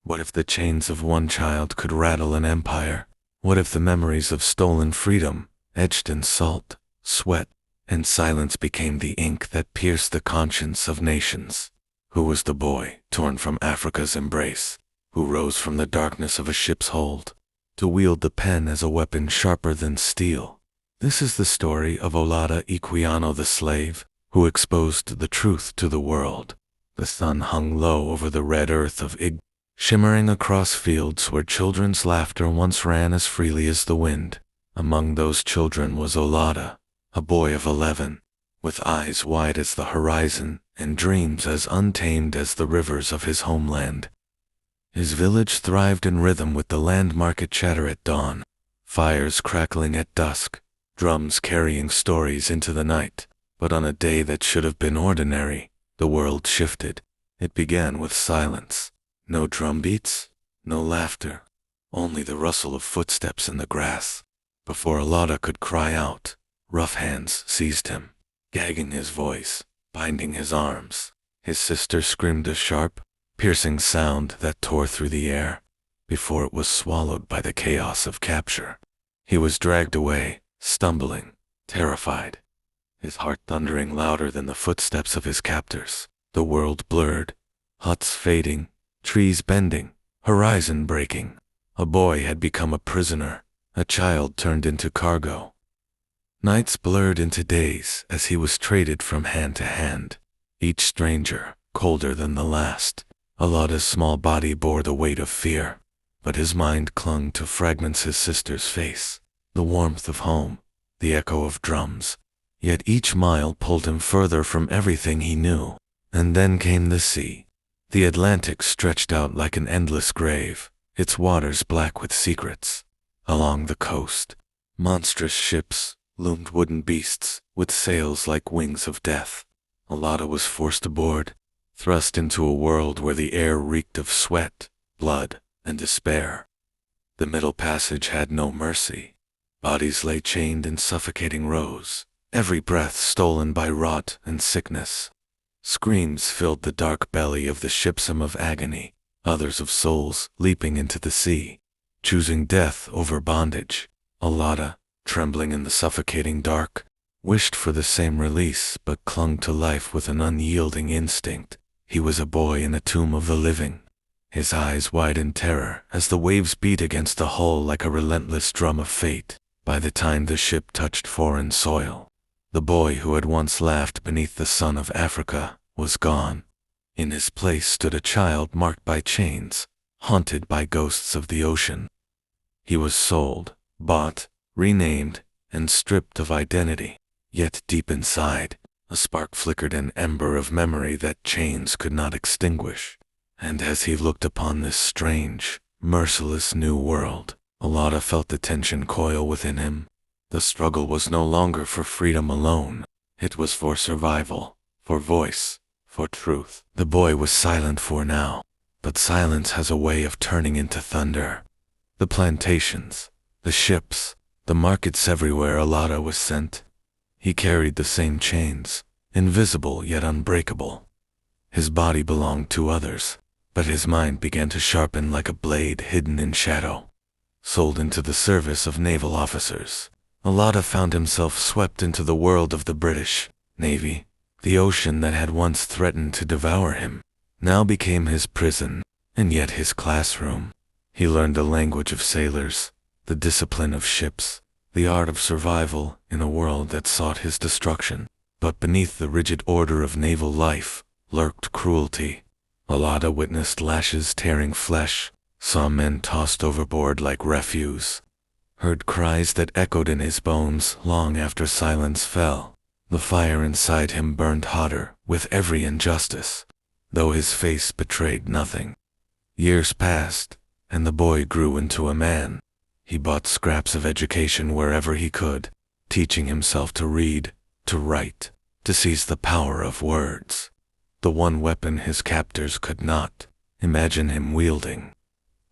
What if the chains of one child could rattle an empire? What if the memories of stolen freedom, etched in salt, sweat, and silence became the ink that pierced the conscience of nations? Who was the boy, torn from Africa's embrace, who rose from the darkness of a ship's hold, to wield the pen as a weapon sharper than steel? This is the story of Olaudah Equiano the slave, who exposed the truth to the world. The sun hung low over the red earth of shimmering across fields where children's laughter once ran as freely as the wind. Among those children was Olaudah, a boy of 11, with eyes wide as the horizon and dreams as untamed as the rivers of his homeland. His village thrived in rhythm with the land market chatter at dawn, fires crackling at dusk, drums carrying stories into the night. But on a day that should have been ordinary, the world shifted. It began with silence. No drumbeats, no laughter, only the rustle of footsteps in the grass. Before Olaudah could cry out, rough hands seized him, gagging his voice, binding his arms. His sister screamed a sharp, piercing sound that tore through the air, before it was swallowed by the chaos of capture. He was dragged away, stumbling, terrified, his heart thundering louder than the footsteps of his captors. The world blurred, huts fading, trees bending, horizon breaking. A boy had become a prisoner, a child turned into cargo. Nights blurred into days as he was traded from hand to hand, each stranger colder than the last. Olaudah's small body bore the weight of fear, but his mind clung to fragments his sister's face, the warmth of home, the echo of drums. Yet each mile pulled him further from everything he knew. And then came the sea. The Atlantic stretched out like an endless grave, its waters black with secrets. Along the coast, monstrous ships loomed, wooden beasts with sails like wings of death. Olaudah was forced aboard, thrust into a world where the air reeked of sweat, blood, and despair. The Middle Passage had no mercy. Bodies lay chained in suffocating rows, every breath stolen by rot and sickness. Screams filled the dark belly of the ship, some of agony, others of souls leaping into the sea, choosing death over bondage. Olaudah, trembling in the suffocating dark, wished for the same release but clung to life with an unyielding instinct. He was a boy in a tomb of the living, his eyes wide in terror as the waves beat against the hull like a relentless drum of fate. By the time the ship touched foreign soil, the boy who had once laughed beneath the sun of Africa was gone. In his place stood a child marked by chains, haunted by ghosts of the ocean. He was sold, bought, renamed, and stripped of identity. Yet deep inside, a spark flickered, an ember of memory that chains could not extinguish. And as he looked upon this strange, merciless new world, Olaudah felt the tension coil within him. The struggle was no longer for freedom alone. It was for survival, for voice, for truth. The boy was silent for now, but silence has a way of turning into thunder. The plantations, the ships, the markets, everywhere Olaudah was sent. He carried the same chains, invisible yet unbreakable. His body belonged to others, but his mind began to sharpen like a blade hidden in shadow. Sold into the service of naval officers, Olaudah found himself swept into the world of the British Navy. The ocean that had once threatened to devour him now became his prison, and yet his classroom. He learned the language of sailors, the discipline of ships, the art of survival in a world that sought his destruction. But beneath the rigid order of naval life lurked cruelty. Olaudah witnessed lashes tearing flesh, saw men tossed overboard like refuse, heard cries that echoed in his bones long after silence fell. The fire inside him burned hotter with every injustice, though his face betrayed nothing. Years passed, and the boy grew into a man. He bought scraps of education wherever he could, teaching himself to read, to write, to seize the power of words, the one weapon his captors could not imagine him wielding.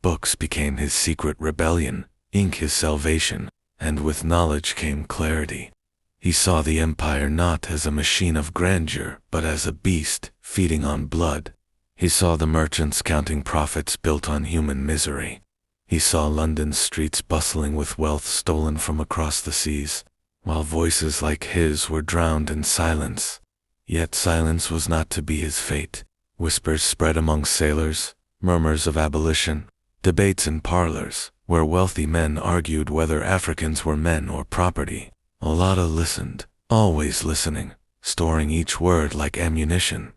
Books became his secret rebellion, ink his salvation, and with knowledge came clarity. He saw the empire not as a machine of grandeur, but as a beast feeding on blood. He saw the merchants counting profits built on human misery. He saw London's streets bustling with wealth stolen from across the seas, while voices like his were drowned in silence. Yet silence was not to be his fate. Whispers spread among sailors, murmurs of abolition, debates in parlors, where wealthy men argued whether Africans were men or property. Olaudah listened, always listening, storing each word like ammunition.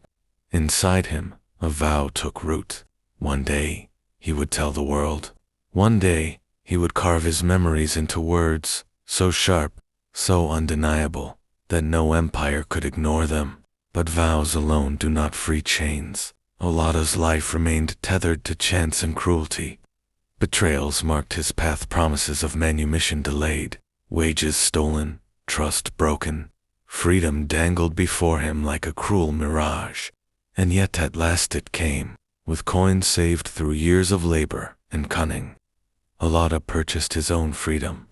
Inside him, a vow took root. One day, he would tell the world. One day, he would carve his memories into words, so sharp, so undeniable, that no empire could ignore them. But vows alone do not free chains. Olaudah's life remained tethered to chance and cruelty. Betrayals marked his path, promises of manumission delayed, wages stolen, trust broken. Freedom dangled before him like a cruel mirage. And yet at last it came, with coins saved through years of labor and cunning. Olaudah purchased his own freedom.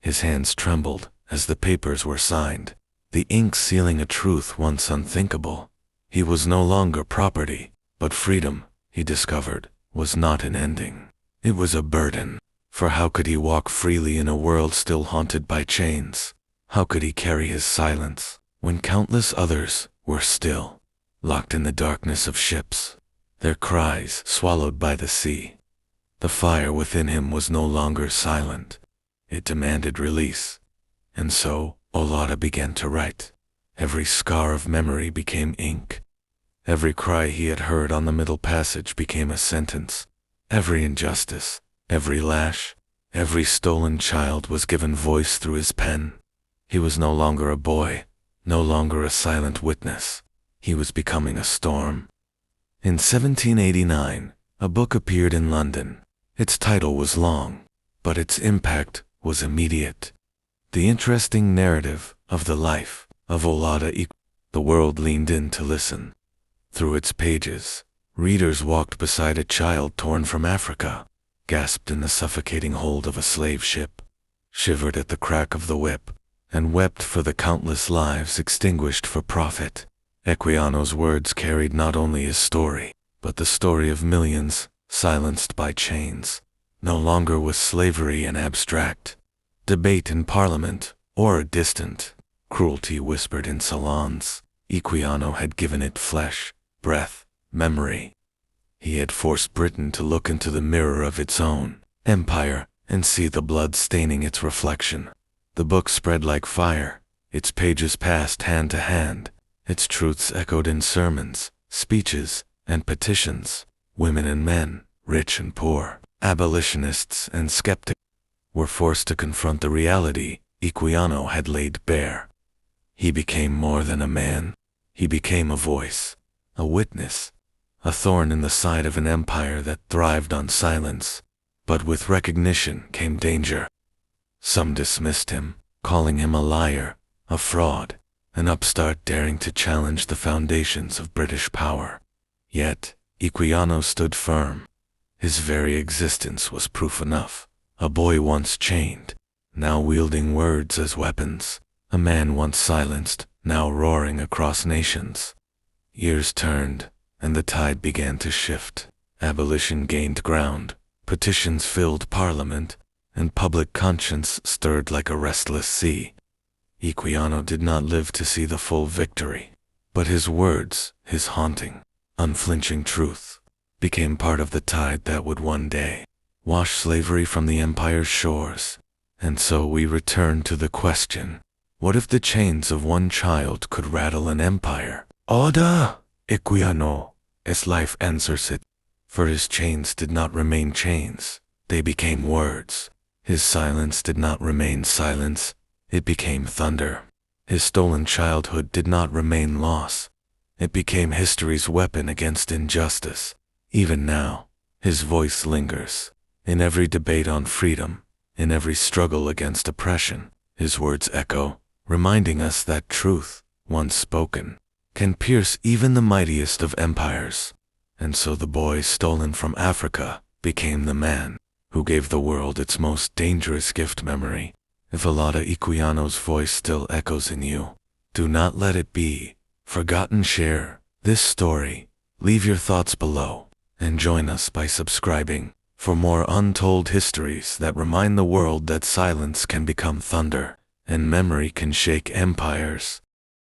His hands trembled as the papers were signed, the ink sealing a truth once unthinkable. He was no longer property, but freedom, he discovered, was not an ending. It was a burden, for how could he walk freely in a world still haunted by chains? How could he carry his silence when countless others were still, locked in the darkness of ships, their cries swallowed by the sea? The fire within him was no longer silent. It demanded release. And so, Olaudah began to write. Every scar of memory became ink. Every cry he had heard on the middle passage became a sentence. Every injustice, every lash, every stolen child was given voice through his pen. He was no longer a boy, no longer a silent witness. He was becoming a storm. In 1789, a book appeared in London. Its title was long, but its impact was immediate. The interesting narrative of the life of Olaudah Equiano. The world leaned in to listen. Through its pages, readers walked beside a child torn from Africa, gasped in the suffocating hold of a slave ship, shivered at the crack of the whip, and wept for the countless lives extinguished for profit. Equiano's words carried not only his story, but the story of millions silenced by chains. No longer was slavery an abstract debate in Parliament or a distant cruelty whispered in salons. Equiano had given it flesh, breath, memory. He had forced Britain to look into the mirror of its own empire and see the blood staining its reflection. The book spread like fire, its pages passed hand to hand, its truths echoed in sermons, speeches, and petitions. Women and men, rich and poor, abolitionists and skeptics, were forced to confront the reality Equiano had laid bare. He became more than a man. He became a voice, a witness, a thorn in the side of an empire that thrived on silence. But with recognition came danger. Some dismissed him, calling him a liar, a fraud, an upstart daring to challenge the foundations of British power. Yet, Equiano stood firm. His very existence was proof enough. A boy once chained, now wielding words as weapons. A man once silenced, now roaring across nations. Years turned, and the tide began to shift. Abolition gained ground, petitions filled Parliament, and public conscience stirred like a restless sea. Equiano did not live to see the full victory, but his words, his haunting, unflinching truth, became part of the tide that would one day wash slavery from the empire's shores. And so we return to the question, what if the chains of one child could rattle an empire? Olaudah Equiano, as life answers it. For his chains did not remain chains, they became words. His silence did not remain silence, it became thunder. His stolen childhood did not remain loss, it became history's weapon against injustice. Even now, his voice lingers. In every debate on freedom, in every struggle against oppression, his words echo, reminding us that truth, once spoken, can pierce even the mightiest of empires. And so the boy stolen from Africa became the man who gave the world its most dangerous gift, memory. If Olaudah Equiano's voice still echoes in you, do not let it be forgotten. Share this story, Leave your thoughts below, and join us by subscribing for more untold histories that remind the world that silence can become thunder, and memory can shake empires.